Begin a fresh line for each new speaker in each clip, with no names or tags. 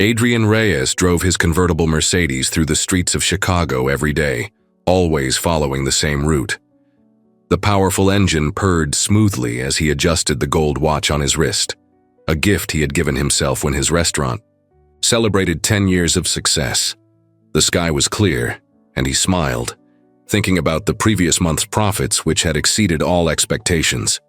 Adrian Reyes drove his convertible Mercedes through the streets of Chicago every day, always following the same route. The powerful engine purred smoothly as he adjusted the gold watch on his wrist, a gift he had given himself when his restaurant celebrated 10 years of success. The sky was clear, and he smiled, thinking about the previous month's profits, which had exceeded all expectations.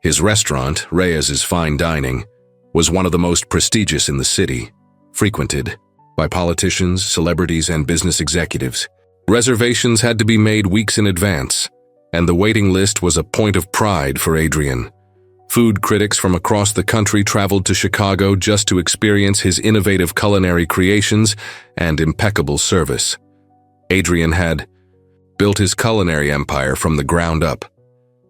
His restaurant, Reyes's Fine Dining, was one of the most prestigious in the city, frequented by politicians, celebrities, and business executives. Reservations had to be made weeks in advance, and the waiting list was a point of pride for Adrian. Food critics from across the country traveled to Chicago just to experience his innovative culinary creations and impeccable service. Adrian had built his culinary empire from the ground up.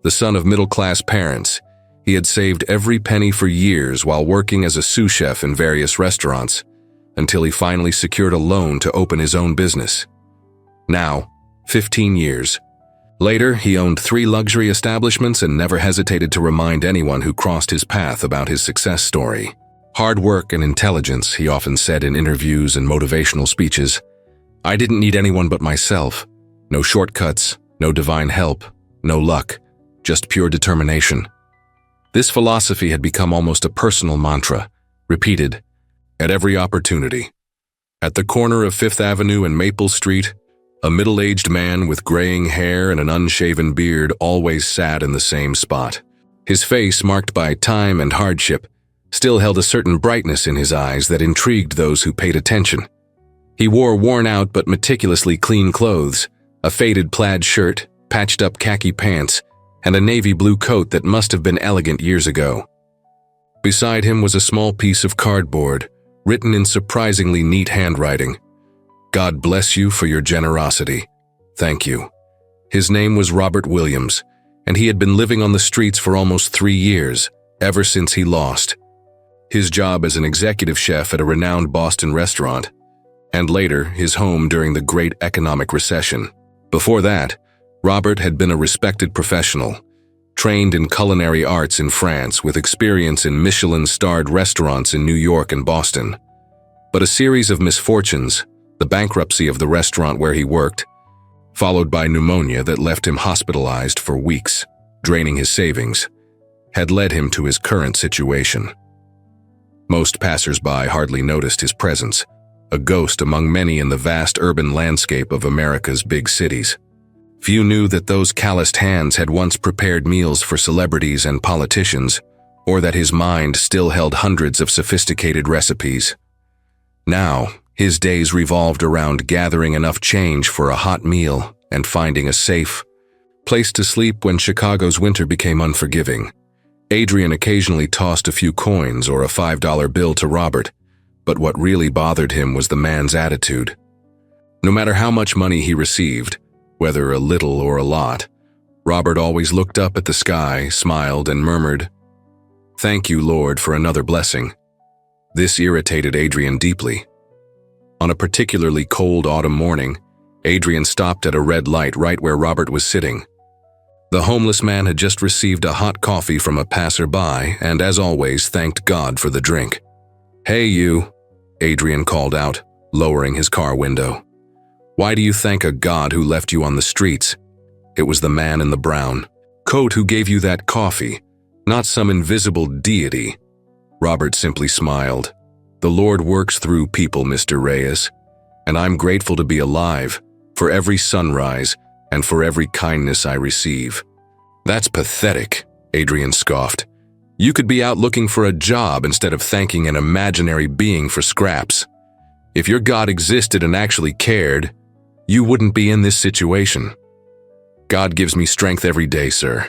The son of middle-class parents, he had saved every penny for years while working as a sous chef in various restaurants, until he finally secured a loan to open his own business. Now, 15 years later, he owned 3 luxury establishments and never hesitated to remind anyone who crossed his path about his success story. Hard work and intelligence, he often said in interviews and motivational speeches. I didn't need anyone but myself. No shortcuts, no divine help, no luck, just pure determination. This philosophy had become almost a personal mantra, repeated at every opportunity. At the corner of Fifth Avenue and Maple Street, a middle-aged man with graying hair and an unshaven beard always sat in the same spot. His face, marked by time and hardship, still held a certain brightness in his eyes that intrigued those who paid attention. He wore worn-out but meticulously clean clothes, a faded plaid shirt, patched-up khaki pants, and a navy blue coat that must have been elegant years ago. Beside him was a small piece of cardboard, written in surprisingly neat handwriting. God bless you for your generosity. Thank you. His name was Robert Williams, and he had been living on the streets for almost 3 years, ever since he lost his job as an executive chef at a renowned Boston restaurant, and later his home during the Great Economic Recession. Before that, Robert had been a respected professional, trained in culinary arts in France with experience in Michelin-starred restaurants in New York and Boston. But a series of misfortunes, the bankruptcy of the restaurant where he worked, followed by pneumonia that left him hospitalized for weeks, draining his savings, had led him to his current situation. Most passers-by hardly noticed his presence, a ghost among many in the vast urban landscape of America's big cities. Few knew that those calloused hands had once prepared meals for celebrities and politicians, or that his mind still held hundreds of sophisticated recipes. Now, his days revolved around gathering enough change for a hot meal and finding a safe place to sleep when Chicago's winter became unforgiving. Adrian occasionally tossed a few coins or a $5 bill to Robert, but what really bothered him was the man's attitude. No matter how much money he received, whether a little or a lot, Robert always looked up at the sky, smiled, and murmured, "Thank you, Lord, for another blessing." This irritated Adrian deeply. On a particularly cold autumn morning, Adrian stopped at a red light right where Robert was sitting. The homeless man had just received a hot coffee from a passerby and, as always, thanked God for the drink. "Hey, you," Adrian called out, lowering his car window. "Why do you thank a God who left you on the streets?" It was the man in the brown coat who gave you that coffee, not some invisible deity. Robert simply smiled. "The Lord works through people, Mr. Reyes, and I'm grateful to be alive, for every sunrise and for every kindness I receive." "That's pathetic," Adrian scoffed. "You could be out looking for a job instead of thanking an imaginary being for scraps. If your God existed and actually cared, you wouldn't be in this situation." "God gives me strength every day, sir.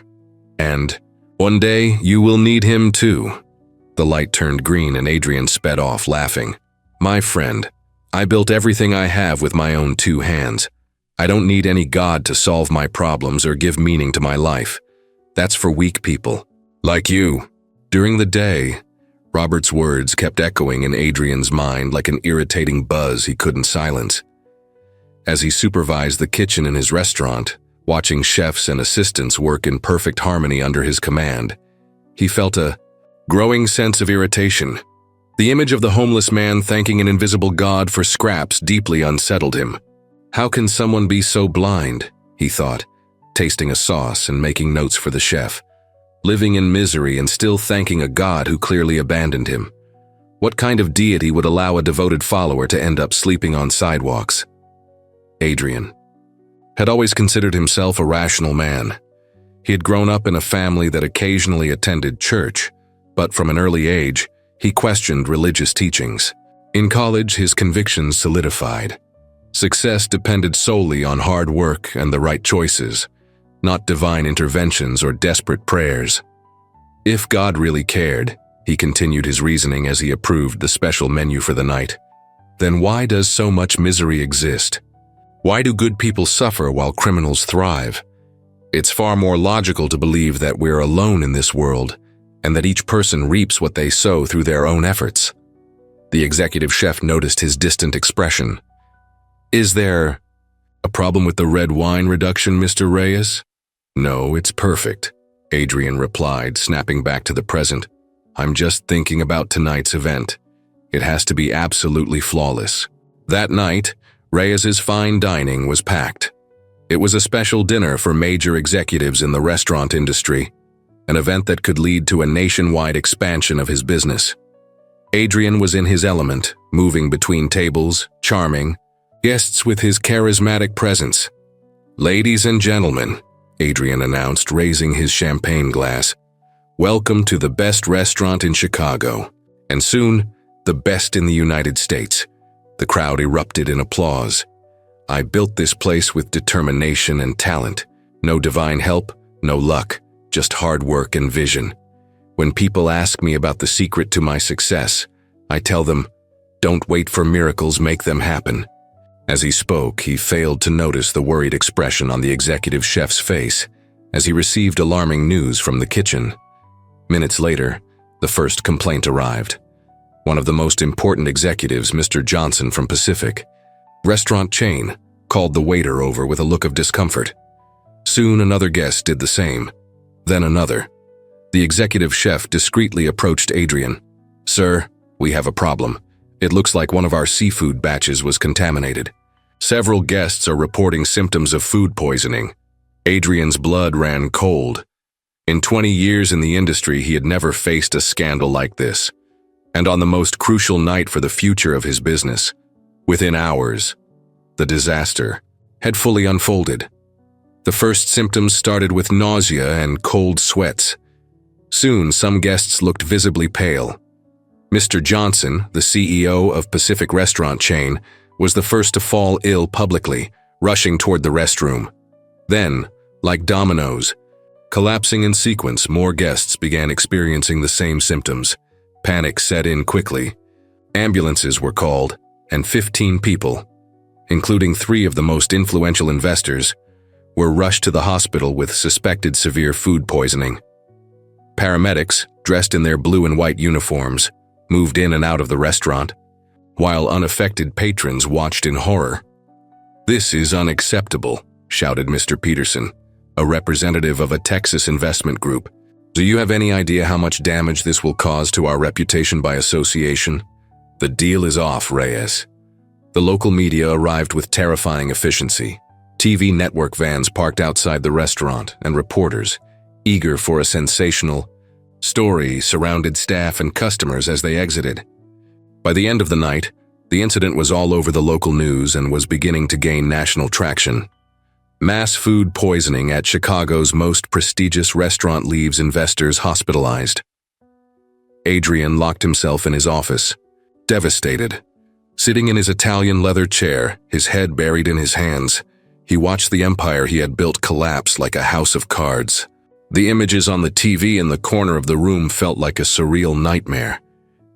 And one day you will need him too." The light turned green and Adrian sped off, laughing. "My friend, I built everything I have with my own 2 hands. I don't need any God to solve my problems or give meaning to my life. That's for weak people, like you." During the day, Robert's words kept echoing in Adrian's mind like an irritating buzz he couldn't silence. As he supervised the kitchen in his restaurant, watching chefs and assistants work in perfect harmony under his command, he felt a growing sense of irritation. The image of the homeless man thanking an invisible god for scraps deeply unsettled him. How can someone be so blind, he thought, tasting a sauce and making notes for the chef, living in misery and still thanking a god who clearly abandoned him. What kind of deity would allow a devoted follower to end up sleeping on sidewalks? Adrian had always considered himself a rational man. He had grown up in a family that occasionally attended church, but from an early age, he questioned religious teachings. In college, his convictions solidified. Success depended solely on hard work and the right choices, not divine interventions or desperate prayers. If God really cared, he continued his reasoning as he approved the special menu for the night, then why does so much misery exist? Why do good people suffer while criminals thrive? It's far more logical to believe that we're alone in this world and that each person reaps what they sow through their own efforts. The executive chef noticed his distant expression. Is there a problem with the red wine reduction, Mr. Reyes? No, it's perfect, Adrian replied, snapping back to the present. I'm just thinking about tonight's event. It has to be absolutely flawless. That night, Reyes's fine dining was packed. It was a special dinner for major executives in the restaurant industry, an event that could lead to a nationwide expansion of his business. Adrian was in his element, moving between tables, charming guests with his charismatic presence. Ladies and gentlemen, Adrian announced, raising his champagne glass, welcome to the best restaurant in Chicago, and soon, the best in the United States. The crowd erupted in applause. I built this place with determination and talent. No divine help, no luck, just hard work and vision. When people ask me about the secret to my success, I tell them, don't wait for miracles, make them happen. As he spoke, he failed to notice the worried expression on the executive chef's face as he received alarming news from the kitchen. Minutes later, the first complaint arrived. One of the most important executives, Mr. Johnson from Pacific restaurant chain, called the waiter over with a look of discomfort. Soon another guest did the same, then another. The executive chef discreetly approached Adrian. Sir, we have a problem. It looks like one of our seafood batches was contaminated. Several guests are reporting symptoms of food poisoning. Adrian's blood ran cold. In 20 years in the industry, he had never faced a scandal like this. And on the most crucial night for the future of his business, within hours, the disaster had fully unfolded. The first symptoms started with nausea and cold sweats. Soon, some guests looked visibly pale. Mr. Johnson, the CEO of Pacific Restaurant Chain, was the first to fall ill publicly, rushing toward the restroom. Then, like dominoes, collapsing in sequence, more guests began experiencing the same symptoms. Panic set in quickly. Ambulances were called, and 15 people, including 3 of the most influential investors, were rushed to the hospital with suspected severe food poisoning. Paramedics, dressed in their blue and white uniforms, moved in and out of the restaurant, while unaffected patrons watched in horror. This is unacceptable, shouted Mr. Peterson, a representative of a Texas investment group. Do you have any idea how much damage this will cause to our reputation by association? The deal is off, Reyes. The local media arrived with terrifying efficiency. TV network vans parked outside the restaurant, and reporters, eager for a sensational story, surrounded staff and customers as they exited. By the end of the night, the incident was all over the local news and was beginning to gain national traction. Mass food poisoning at Chicago's most prestigious restaurant leaves investors hospitalized. Adrian locked himself in his office, devastated. Sitting in his Italian leather chair, his head buried in his hands, he watched the empire he had built collapse like a house of cards. The images on the TV in the corner of the room felt like a surreal nightmare.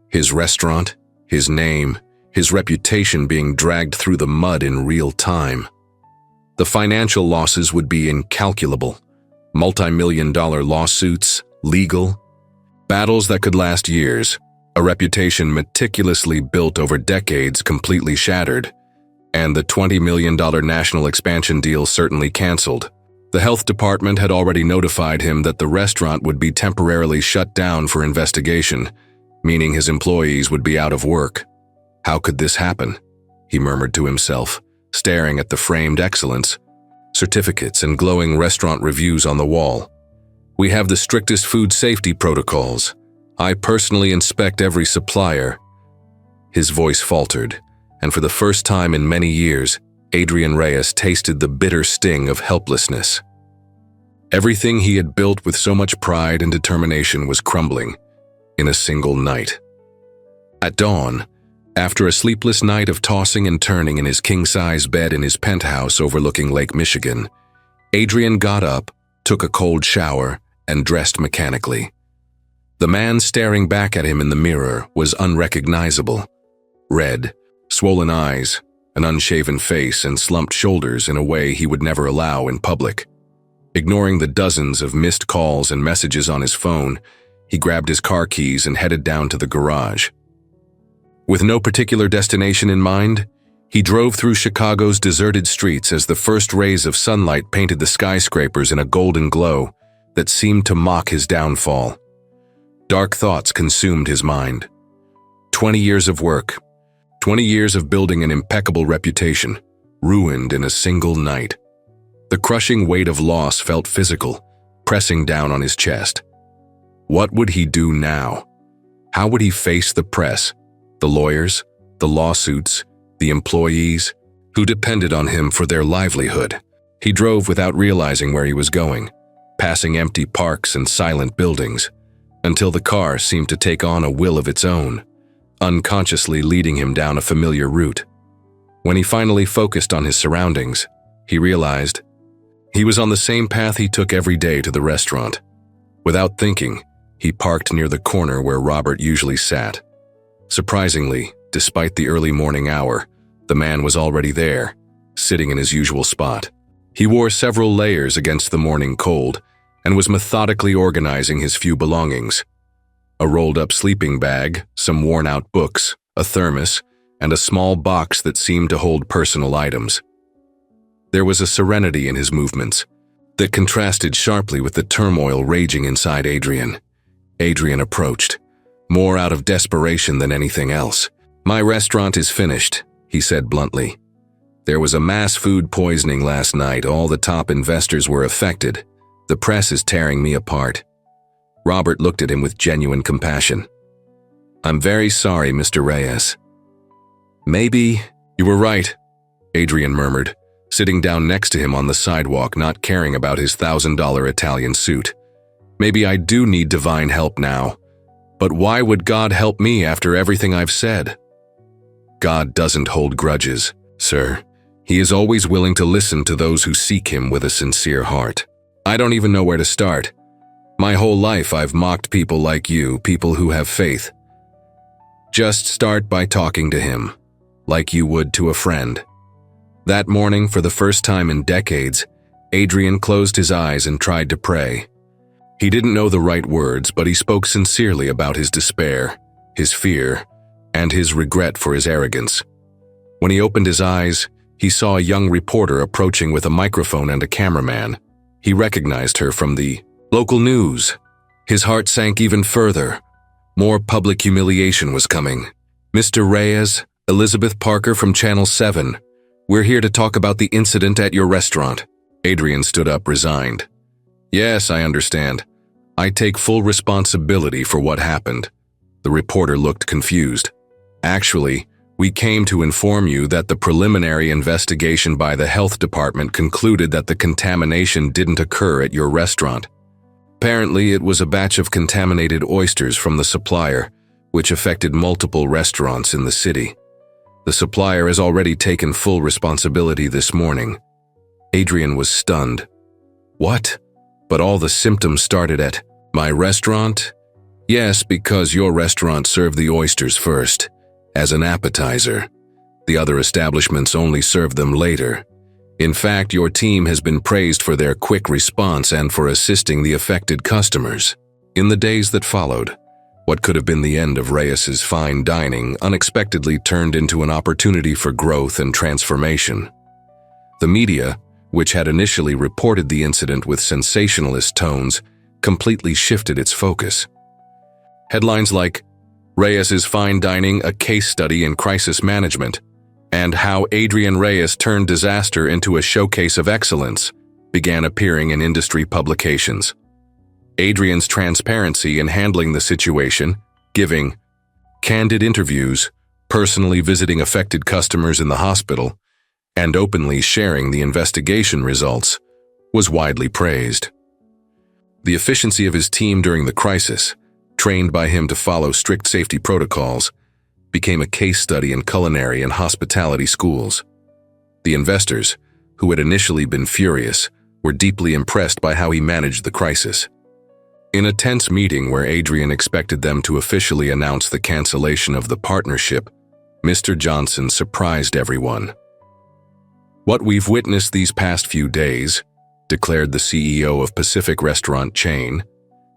His restaurant, his name, his reputation being dragged through the mud in real time. The financial losses would be incalculable. Multi-million-dollar lawsuits, legal, battles that could last years, a reputation meticulously built over decades completely shattered, and the $20 million national expansion deal certainly canceled. The health department had already notified him that the restaurant would be temporarily shut down for investigation, meaning his employees would be out of work. How could this happen? He murmured to himself, staring at the framed excellence, certificates and glowing restaurant reviews on the wall. We have the strictest food safety protocols. I personally inspect every supplier. His voice faltered, and for the first time in many years, Adrian Reyes tasted the bitter sting of helplessness. Everything he had built with so much pride and determination was crumbling in a single night. At dawn, after a sleepless night of tossing and turning in his king-size bed in his penthouse overlooking Lake Michigan, Adrian got up, took a cold shower, and dressed mechanically. The man staring back at him in the mirror was unrecognizable. Red, swollen eyes, an unshaven face, and slumped shoulders in a way he would never allow in public. Ignoring the dozens of missed calls and messages on his phone, he grabbed his car keys and headed down to the garage. With no particular destination in mind, he drove through Chicago's deserted streets as the first rays of sunlight painted the skyscrapers in a golden glow that seemed to mock his downfall. Dark thoughts consumed his mind. 20 years of work, 20 years of building an impeccable reputation, ruined in a single night. The crushing weight of loss felt physical, pressing down on his chest. What would he do now? How would he face the press, the lawyers, the lawsuits, the employees who depended on him for their livelihood? He drove without realizing where he was going, passing empty parks and silent buildings, until the car seemed to take on a will of its own, unconsciously leading him down a familiar route. When he finally focused on his surroundings, he realized he was on the same path he took every day to the restaurant. Without thinking, he parked near the corner where Robert usually sat. Surprisingly, despite the early morning hour, the man was already there, sitting in his usual spot. He wore several layers against the morning cold and was methodically organizing his few belongings. A rolled-up sleeping bag, some worn-out books, a thermos, and a small box that seemed to hold personal items. There was a serenity in his movements that contrasted sharply with the turmoil raging inside Adrian. Adrian approached, more out of desperation than anything else. "My restaurant is finished," he said bluntly. "There was a mass food poisoning last night. All the top investors were affected. The press is tearing me apart." Robert looked at him with genuine compassion. "I'm very sorry, Mr. Reyes." "Maybe you were right," Adrian murmured, sitting down next to him on the sidewalk, not caring about his $1,000 Italian suit. "Maybe I do need divine help now. But why would God help me after everything I've said?" "God doesn't hold grudges, sir. He is always willing to listen to those who seek him with a sincere heart. I don't even know where to start. My whole life I've mocked people like you, people who have faith. Just start by talking to him, like you would to a friend." That morning, for the first time in decades, Adrian closed his eyes and tried to pray. He didn't know the right words, but he spoke sincerely about his despair, his fear, and his regret for his arrogance. When he opened his eyes, he saw a young reporter approaching with a microphone and a cameraman. He recognized her from the local news. His heart sank even further. More public humiliation was coming. "Mr. Reyes, Elizabeth Parker from Channel 7. We're here to talk about the incident at your restaurant." Adrian stood up, resigned. "Yes, I understand. I take full responsibility for what happened." The reporter looked confused. "Actually, we came to inform you that the preliminary investigation by the health department concluded that the contamination didn't occur at your restaurant. Apparently, it was a batch of contaminated oysters from the supplier, which affected multiple restaurants in the city. The supplier has already taken full responsibility this morning." Adrian was stunned. "What? But all the symptoms started at my restaurant?" "Yes, because your restaurant served the oysters first, as an appetizer. The other establishments only served them later. In fact, your team has been praised for their quick response and for assisting the affected customers." In the days that followed, what could have been the end of Reyes's fine dining unexpectedly turned into an opportunity for growth and transformation. The media, which had initially reported the incident with sensationalist tones, completely shifted its focus. Headlines like, Reyes's Fine Dining, a case study in crisis management, and How Adrian Reyes Turned Disaster into a Showcase of Excellence, began appearing in industry publications. Adrian's transparency in handling the situation, giving candid interviews, personally visiting affected customers in the hospital, and openly sharing the investigation results, was widely praised. The efficiency of his team during the crisis, trained by him to follow strict safety protocols, became a case study in culinary and hospitality schools. The investors, who had initially been furious, were deeply impressed by how he managed the crisis. In a tense meeting where Adrian expected them to officially announce the cancellation of the partnership, Mr. Johnson surprised everyone. "What we've witnessed these past few days," declared the CEO of Pacific restaurant chain,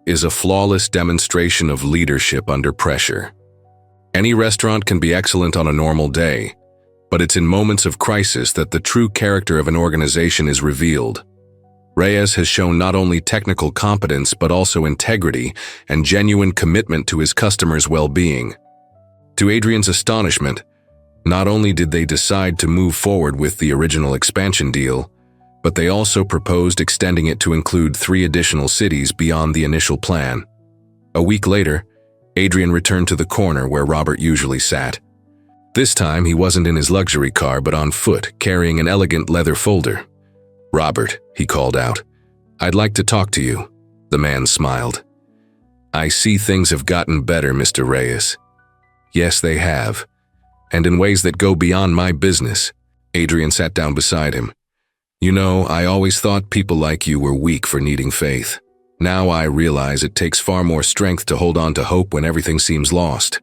"is a flawless demonstration of leadership under pressure. Any restaurant can be excellent on a normal day, but it's in moments of crisis that the true character of an organization is revealed. Reyes has shown not only technical competence but also integrity and genuine commitment to his customers' well-being." To Adrian's astonishment, not only did they decide to move forward with the original expansion deal, but they also proposed extending it to include 3 additional cities beyond the initial plan. A week later, Adrian returned to the corner where Robert usually sat. This time, he wasn't in his luxury car but on foot, carrying an elegant leather folder. "Robert," he called out, "I'd like to talk to you." The man smiled. "I see things have gotten better, Mr. Reyes." "Yes, they have. And in ways that go beyond my business." Adrian sat down beside him. "You know, I always thought people like you were weak for needing faith. Now I realize it takes far more strength to hold on to hope when everything seems lost.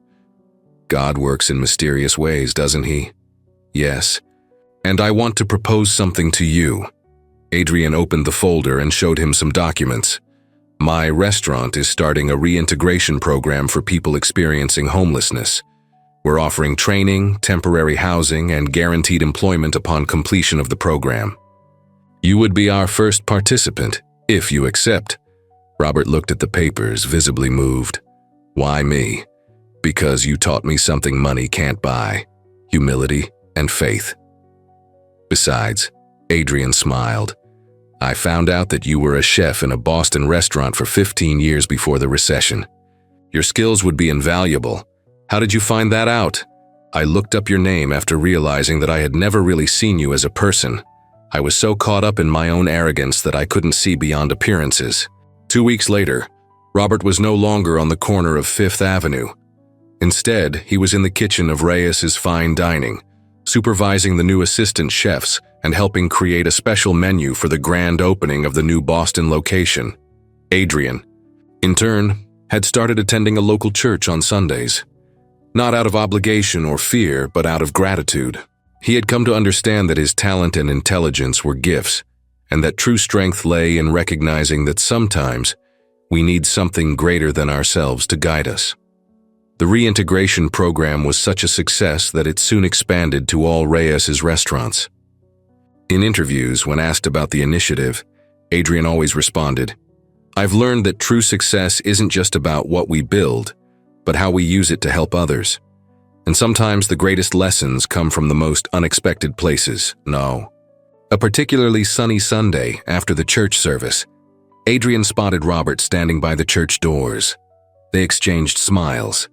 God works in mysterious ways, doesn't he?" "Yes. And I want to propose something to you." Adrian opened the folder and showed him some documents. "My restaurant is starting a reintegration program for people experiencing homelessness. We're offering training, temporary housing, and guaranteed employment upon completion of the program. You would be our first participant, if you accept." Robert looked at the papers, visibly moved. "Why me?" "Because you taught me something money can't buy: humility and faith." "Besides," Adrian smiled, "I found out that you were a chef in a Boston restaurant for 15 years before the recession. Your skills would be invaluable. How did you find that out?" "I looked up your name after realizing that I had never really seen you as a person. I was so caught up in my own arrogance that I couldn't see beyond appearances." 2 weeks later, Robert was no longer on the corner of Fifth Avenue. Instead, he was in the kitchen of Reyes's Fine Dining, supervising the new assistant chefs and helping create a special menu for the grand opening of the new Boston location. Adrian, in turn, had started attending a local church on Sundays. Not out of obligation or fear, but out of gratitude. He had come to understand that his talent and intelligence were gifts, and that true strength lay in recognizing that sometimes we need something greater than ourselves to guide us. The reintegration program was such a success that it soon expanded to all Reyes's restaurants. In interviews, when asked about the initiative, Adrian always responded, "I've learned that true success isn't just about what we build, but how we use it to help others. And sometimes the greatest lessons come from the most unexpected places." No. A particularly sunny Sunday after the church service, Adrian spotted Robert standing by the church doors. They exchanged smiles.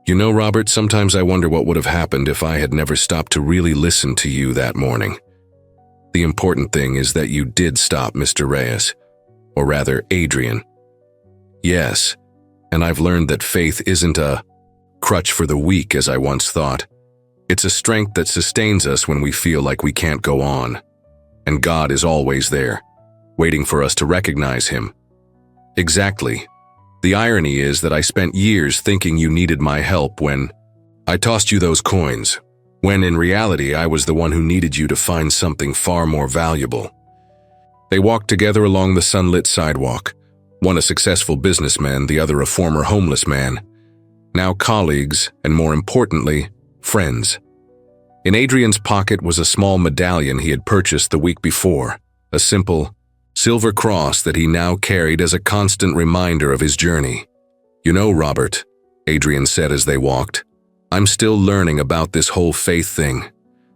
"You know, Robert, sometimes I wonder what would have happened if I had never stopped to really listen to you that morning. The important thing is that you did stop, Mr. Reyes, or rather, Adrian." "Yes, and I've learned that faith isn't a crutch for the weak as I once thought. It's a strength that sustains us when we feel like we can't go on. And God is always there, waiting for us to recognize Him." "Exactly. The irony is that I spent years thinking you needed my help when I tossed you those coins, when in reality I was the one who needed you to find something far more valuable." They walked together along the sunlit sidewalk, one a successful businessman, the other a former homeless man, now colleagues, and more importantly, friends. In Adrian's pocket was a small medallion he had purchased the week before, a simple silver cross that he now carried as a constant reminder of his journey. "You know, Robert," Adrian said as they walked. I'm still learning about this whole faith thing.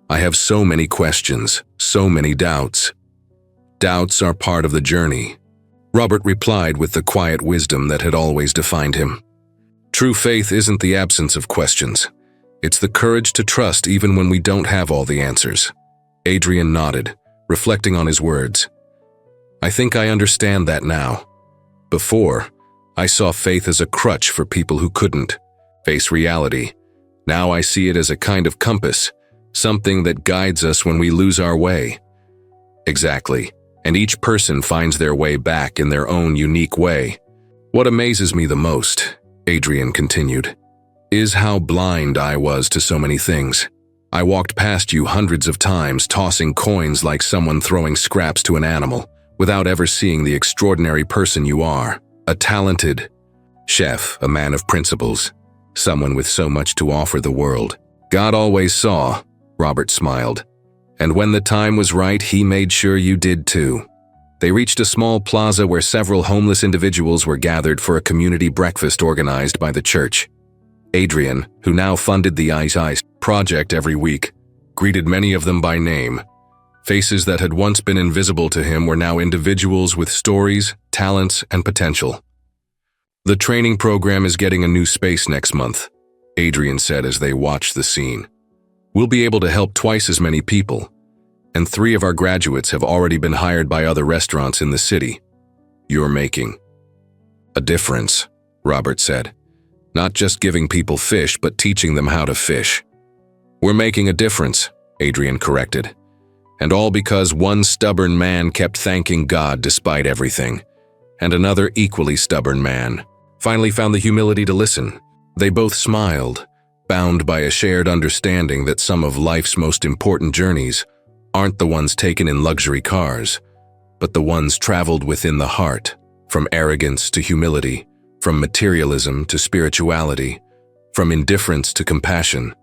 I have so many questions, so many doubts. Doubts are part of the journey, Robert replied with the quiet wisdom that had always defined him. True faith isn't the absence of questions. It's the courage to trust even when we don't have all the answers. Adrian nodded, reflecting on his words. I think I understand that now. Before, I saw faith as a crutch for people who couldn't face reality. Now I see it as a kind of compass, something that guides us when we lose our way. Exactly, and each person finds their way back in their own unique way. What amazes me the most, Adrian continued, is how blind I was to so many things. I walked past you hundreds of times, tossing coins like someone throwing scraps to an animal, without ever seeing the extraordinary person you are, a talented chef, a man of principles, someone with so much to offer the world. God always saw, Robert smiled, and when the time was right, he made sure you did too. They reached a small plaza where several homeless individuals were gathered for a community breakfast organized by the church. Adrian, who now funded the Ice project every week, greeted many of them by name. Faces that had once been invisible to him were now individuals with stories, talents, and potential. The training program is getting a new space next month, Adrian said as they watched the scene. We'll be able to help twice as many people, and 3 of our graduates have already been hired by other restaurants in the city. You're making a difference, Robert said. Not just giving people fish, but teaching them how to fish. We're making a difference, Adrian corrected. And all because one stubborn man kept thanking God despite everything, and another equally stubborn man finally found the humility to listen. They both smiled, bound by a shared understanding that some of life's most important journeys aren't the ones taken in luxury cars, but the ones traveled within the heart, from arrogance to humility, from materialism to spirituality, from indifference to compassion.